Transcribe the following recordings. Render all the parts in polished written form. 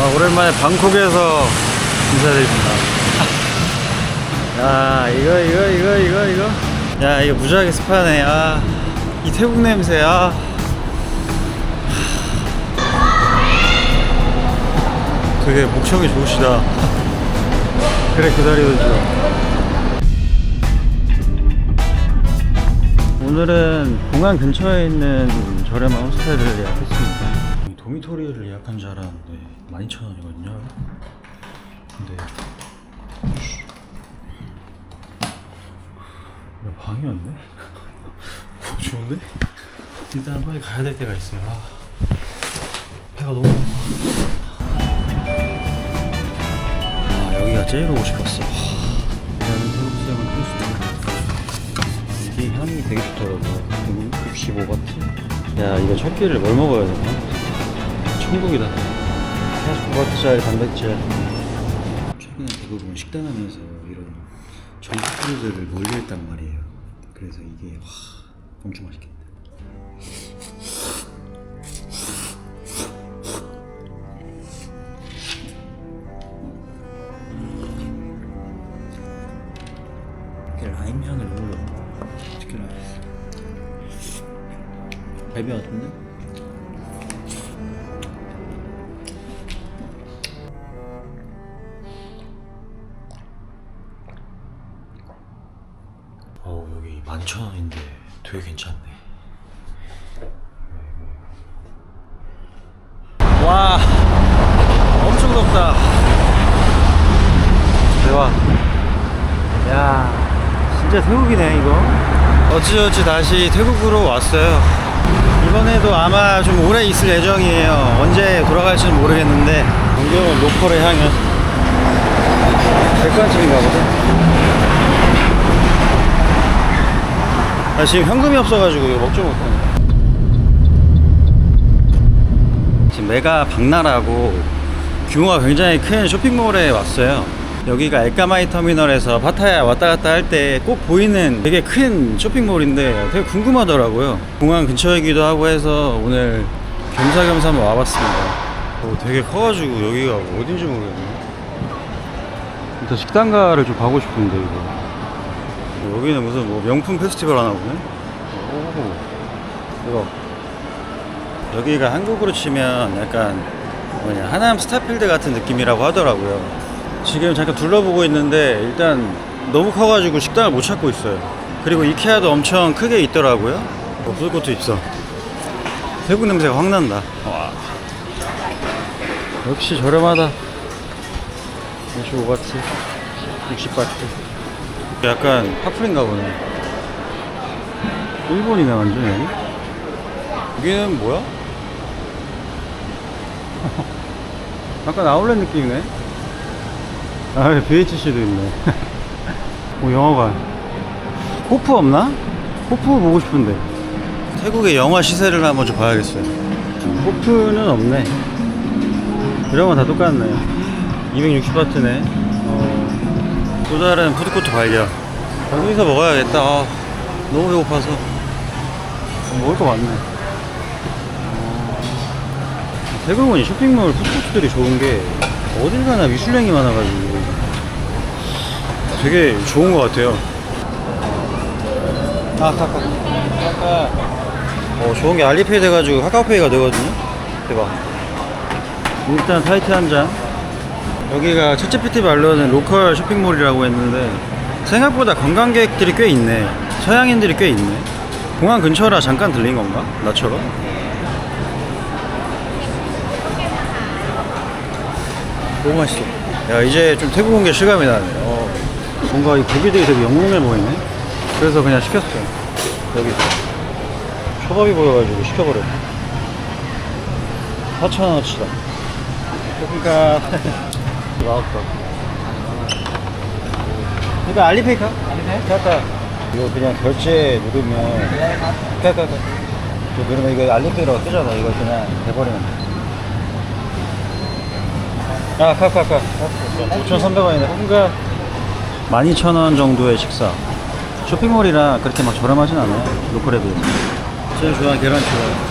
오랜만에 방콕에서 인사드립니다. 야, 이거. 야, 이거 무지하게 습하네. 아, 이 태국 냄새. 아. 되게 목청이 좋으시다. 그래, 기다려줘. 오늘은 공항 근처에 있는 저렴한 호스텔을 예약했습니다. 도미토리를 예약한 줄 알았는데 12,000원이거든요. 근데 방이 왔네? 좋은데? 일단 빨리 가야 될 때가 있어요. 배가 너무 여기가 제일 오고 싶었어. 나는 태국 수영을 할 수 있는 이게 향이 되게 좋더라고요. 65바트. 야, 이거 첫 끼를 뭘 먹어야 되나? 천국이다. 45바트짜리 단백질. 최근에 대부분 식당 안에서 이런 정수푸드들을 몰려있단 말이에요. 그래서 이게 엄청 맛있겠다. 이렇게 라임 향을 몰라. 치킨 라이스. 갈비 같은데? 여기 11,000원인데 되게 괜찮네. 와, 엄청 덥다. 대박. 야, 진짜 태국이네 이거. 어찌저찌 다시 태국으로 왔어요. 이번에도 아마 좀 오래 있을 예정이에요. 언제 돌아갈지는 모르겠는데 안경은 로컬을 향해 백반집인가 보다. 지금 현금이 없어가지고 이거 먹지 못하네. 지금 메가 박나라고 규모가 굉장히 큰 쇼핑몰에 왔어요. 여기가 엘까마이 터미널에서 파타야 왔다 갔다 할 때 꼭 보이는 되게 큰 쇼핑몰인데 되게 궁금하더라고요. 공항 근처이기도 하고 해서 오늘 겸사겸사 한번 와봤습니다. 되게 커가지고 여기가 어딘지 모르겠네. 일단 식당가를 좀 가고 싶은데 이거. 여기는 무슨 뭐 명품 페스티벌 하나 보네? 오, 이거. 여기가 한국으로 치면 약간 하남 스타필드 같은 느낌이라고 하더라고요. 지금 잠깐 둘러보고 있는데 일단 너무 커가지고 식당을 못 찾고 있어요. 그리고 이케아도 엄청 크게 있더라고요. 없을 것도 있어. 태국 냄새가 확 난다. 와. 역시 저렴하다. 55바트, 60바트. 약간 파플인가 보네. 일본이네 완전 여기. 여기는 뭐야? 약간 아울렛 느낌이네. 아, BHC도 있네. 오, 영화관. 호프 없나? 호프 보고 싶은데. 태국의 영화 시세를 한번 좀 봐야겠어요. 호프는 없네. 이런 건 다 똑같네. 260바트네. 또 다른 푸드코트 발견. 여기서 먹어야겠다. 너무 배고파서. 먹을 거 많네. 태국은 이 쇼핑몰 푸드코트들이 좋은 게 어딜 가나 미슐랭이 많아가지고 되게 좋은 것 같아요. 좋은 게 알리페이 돼가지고 카카오페이가 되거든요. 대박. 일단 타이트 한 잔. 여기가 챗GPT 말로는 로컬 쇼핑몰이라고 했는데 생각보다 관광객들이 꽤 있네. 서양인들이 꽤 있네. 공항 근처라 잠깐 들린 건가? 나처럼? 너무 맛있어. 야, 이제 좀 태국 온 게 실감이 나네. 뭔가 이 고기들이 되게 영롱해 보이네. 그래서 그냥 시켰어요. 여기 초밥이 보여가지고 시켜버렸네. 4,000원어치다. 그러니까 나왔다. 이거 알리페이 카? 알리페이? 카카. 이거 그냥 결제 누르면 카카. 이거 누르면 이거 알리페이라고 뜨잖아. 이거 그냥 해버리면 돼. 카카. 5,300원이네. 뭔가 12,000원 정도의 식사. 쇼핑몰이라 그렇게 막 저렴하진 않아요. 로컬에 비해서. 제일 좋아하는 계란치고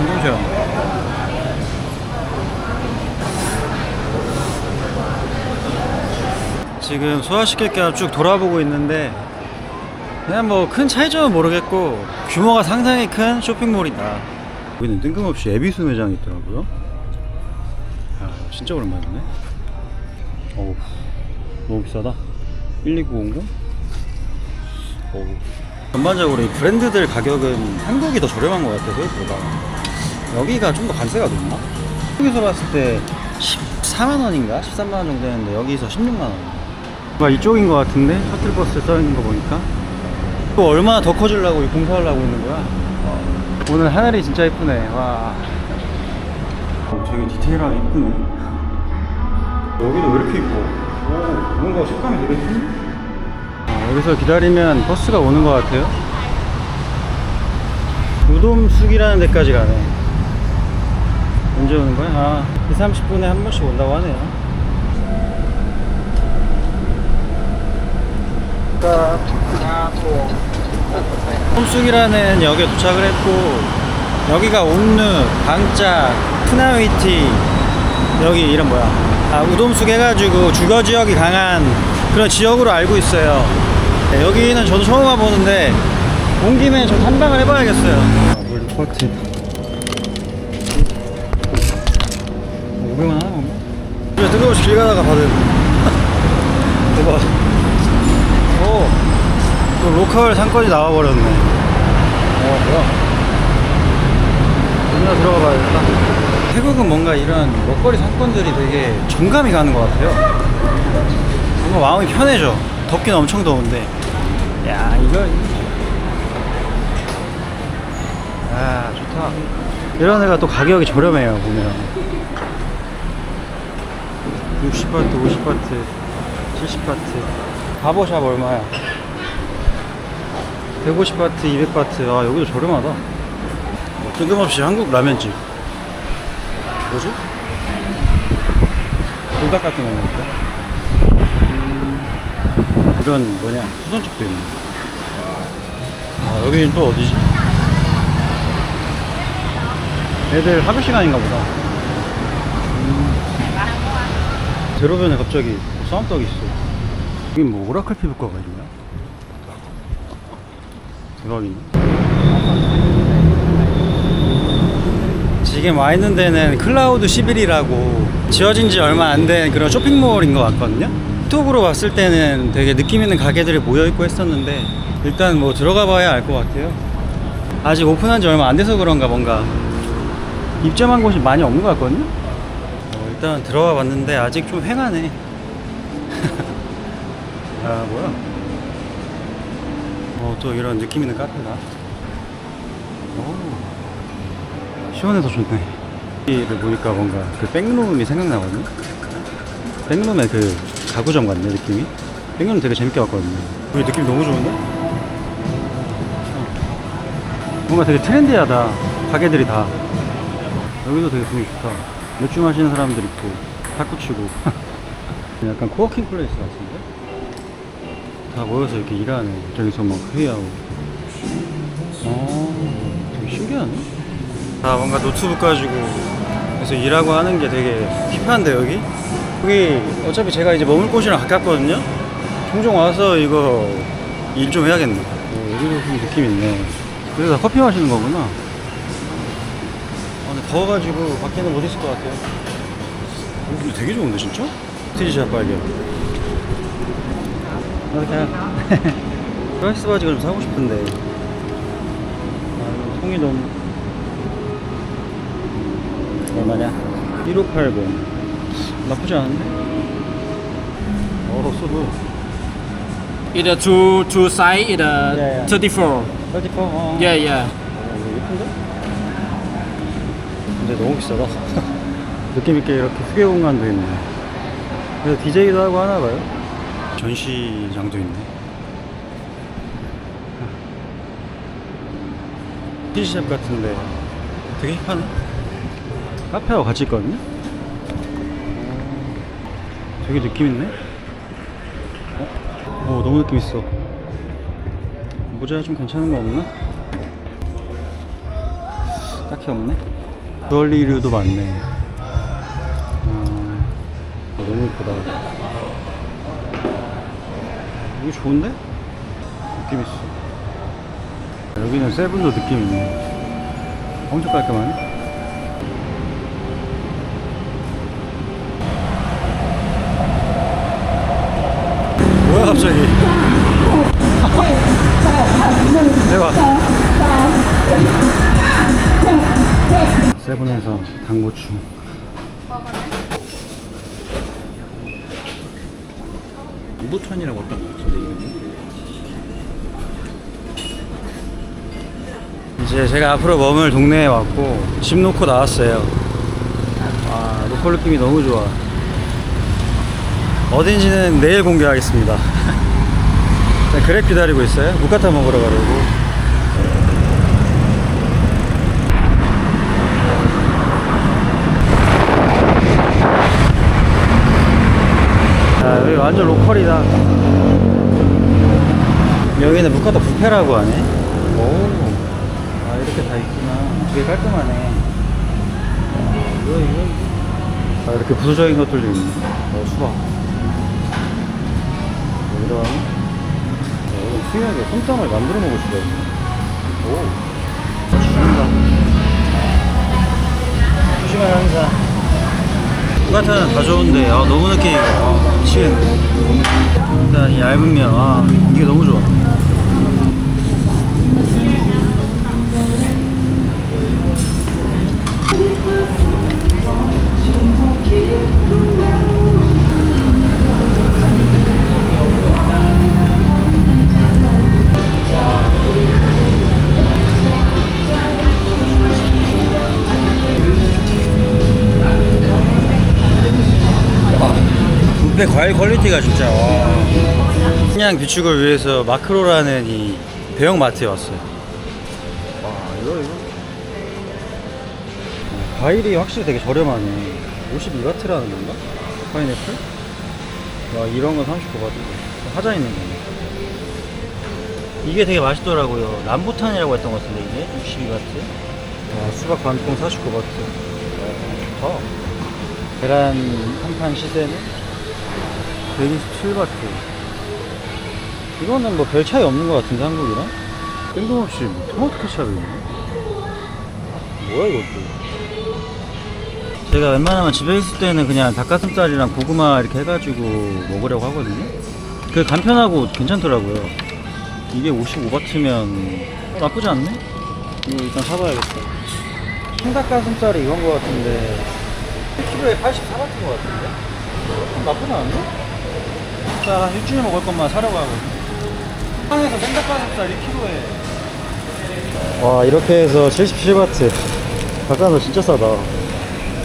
엄청 시원해. 지금 소화시킬 겸 쭉 돌아보고 있는데 그냥 뭐 큰 차이점은 모르겠고 규모가 상당히 큰 쇼핑몰이다. 여기는 뜬금없이 에비수 매장이 있더라고요. 야, 진짜 오랜만이네. 어우, 너무 비싸다. 12900? 어우. 전반적으로 이 브랜드들 가격은 한국이 더 저렴한 것 같아서 보다 여기가 좀 더 관세가 높나? 한국에서 봤을 때 14만원인가? 13만원 정도 했는데 여기서 16만원. 이쪽인 것 같은데? 셔틀버스 써있는 거 보니까 또 얼마나 더 커지려고 공사를 하고 있는 거야. 오늘 하늘이 진짜 이쁘네. 와, 되게 디테일하게 이쁘네. 여기도 왜 이렇게 이뻐? 오, 뭔가 색감이 되게 좋네. 여기서 기다리면 버스가 오는 것 같아요. 우돔숙이라는 데까지 가네. 언제 오는 거야? 아, 2, 30분에 한 번씩 온다고 하네요. 우돔숙이라는 역에 도착을 했고 여기가 온누, 방짜, 푸나위티 여기 이름 뭐야? 아, 우돔숙 해가지고 주거 지역이 강한 그런 지역으로 알고 있어요. 네, 여기는 저도 처음 와보는데 온 김에 좀 탐방을 해봐야겠어요. 물포트 500원 하나 건가? 이제 뜬금없이 길 가다가 받은 대박. 오, 또 로컬 상권이 나와버렸네. 뭐야? 여기나 들어가 봐야겠다. 태국은 뭔가 이런 먹거리 상권들이 되게 정감이 가는 것 같아요. 뭔가 마음이 편해져. 덥긴 엄청 더운데. 야, 이거. 아, 좋다. 이런 애가 또 가격이 저렴해요, 보면. 60바트, 50바트, 70바트. 바보샵 얼마야? 150바트, 200바트. 아, 여기도 저렴하다. 뜬금없이 한국 라면집. 뭐지? 불닭 같은 거니까. 이런 뭐냐 수선집도 있네. 아, 여기는 또 어디지? 애들 학교 시간인가 보다. 대로변에 갑자기 쌈떡이 있어. 여긴 뭐 오라클 피부과가 있냐? 대박이네. 지금 와 있는 데는 클라우드 11이라고 지어진 지 얼마 안 된 그런 쇼핑몰인 것 같거든요. 톡으로 봤을 때는 되게 느낌 있는 가게들이 모여있고 했었는데 일단 뭐 들어가 봐야 알 것 같아요. 아직 오픈한 지 얼마 안 돼서 그런가 뭔가 입점한 곳이 많이 없는 것 같거든요. 일단 들어가 봤는데 아직 좀 휑하네. 아, 뭐야. 또 이런 느낌 있는 카페가. 오, 시원해서 좋네. 여기를 보니까 뭔가 그 백룸이 생각나거든요. 백룸의 그 가구점 같네, 느낌이. 백룸 되게 재밌게 봤거든요. 우리 느낌 너무 좋은데? 뭔가 되게 트렌디하다, 가게들이 다. 여기도 되게 분위기 좋다. 맥주 마시는 사람들 있고 탁구 치고. 약간 코워킹 플레이스 같은데? 다 모여서 이렇게 일하네. 저기서 막 회의하고. 되게 신기하네. 다 뭔가 노트북 가지고 그래서 일하고 하는 게 되게 힙한데 여기 어차피 제가 이제 머물 곳이랑 가깝거든요. 종종 와서 이거 일 좀 해야겠네. 여기도 좀 느낌 있네. 그래서 커피 마시는 거구나. 근데 더워가지고 밖에는 못 있을 것 같아요. 근데 되게 좋은데 진짜? 스트리트샵 발견. 나도 그냥 프라이스 바지가 좀 사고 싶은데. 통이 너무 얼마냐? 1580. 나쁘지 않은데? 소브. Either two size, either Yeah, yeah. 34. 34? Yeah, yeah. 예쁜데? 근데 너무 비싸다. 느낌있게 이렇게 휴게 공간도 있네. 그래서 DJ도 하고 하나봐요. 전시장도 있네. 티샵 같은데 되게 힙하네. 카페하고 같이 있거든요. 되게 느낌있네. 너무 느낌있어. 모자 좀 괜찮은 거 없나? 딱히 없네. 주얼리류도 많네. 너무 이쁘다. 이거 좋은데? 느낌 있어. 여기는 세븐도 느낌 있네. 엄청 깔끔하네. 뭐야 갑자기? 대박. 세븐에서 당고추. 우부천이라고 했던 것 같은데 이름이. 이제 제가 앞으로 머물 동네에 왔고 집 놓고 나왔어요. 아, 로컬 느낌이 너무 좋아. 어딘지는 내일 공개하겠습니다. 그랩 기다리고 있어요. 무카타 먹으러 가려고. 자, 여기 완전 로컬이다. 여기는 무카타 뷔페라고 하네. 오, 아, 이렇게 다 있구나. 되게 깔끔하네. 이거. 아, 이렇게 부수적인 것들도 있네. 수박. 여기다 수영하게 솜땀을 만들어 먹을 수가 있네. 오, 죽는다. 조심해 항상. 무카타는 다 좋은데 너무 늦게 미치겠네. 일단 이 얇은 면 이게 너무 좋아. 뷔페 과일 퀄리티가 진짜 와. 식량 비축을 위해서 마크로라는 이 대형 마트에 왔어요. 와, 이거 과일이 확실히 되게 저렴하네. 52바트라는 건가? 파인애플? 와, 이런 건 39바트. 화자 있는 거네. 이게 되게 맛있더라고요. 람부탄이라고 했던 것 같은데 이게 62바트. 와, 수박 반통 49바트. 좋다. 계란 한 판 시세는 127바트. 이거는 뭐 별 차이 없는 것 같은데 한국이랑? 뜬금없이 토마토 케찹이 있네. 뭐야 이것도. 제가 웬만하면 집에 있을 때는 그냥 닭가슴살이랑 고구마 이렇게 해가지고 먹으려고 하거든요. 그게 간편하고 괜찮더라고요. 이게 55바트면 나쁘지 않네? 이거 일단 사봐야겠다. 흰닭가슴살이 이건 것 같은데 키로에 84바트인 것 같은데? 나쁘지 않네? 자, 한 일주일 먹을 것만 사려고 하거든요. 상에서 생닭가슴살 1kg에 와, 이렇게 해서 77바트. 닭가슴살 진짜 싸다.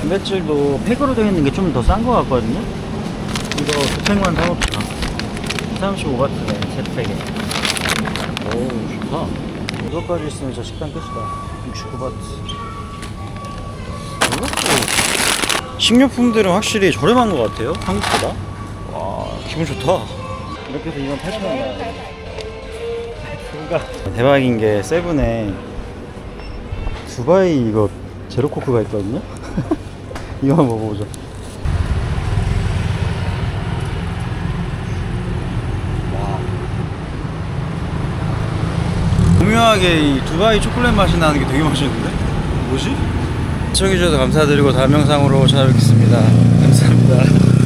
단백질도 팩으로 되어 있는 게 좀 더 싼 것 같거든요. 이거 두 팩만 사봅시다. 35바트네, 세팩에. 오, 좋다. 이것까지 있으면 저 식단 끝이다. 69바트. 이것도 식료품들은 확실히 저렴한 것 같아요, 한국보다. 와, 기분 좋다. 이렇게 해서 이건 8,000원. 대박인 게 세븐에 두바이 이거 제로 코크가 있거든요. 이거 한번 먹어보자. 와. 오묘하게 이 두바이 초콜릿 맛이 나는 게 되게 맛있는데? 뭐지? 시청해주셔서 감사드리고 다음 영상으로 찾아뵙겠습니다. 감사합니다.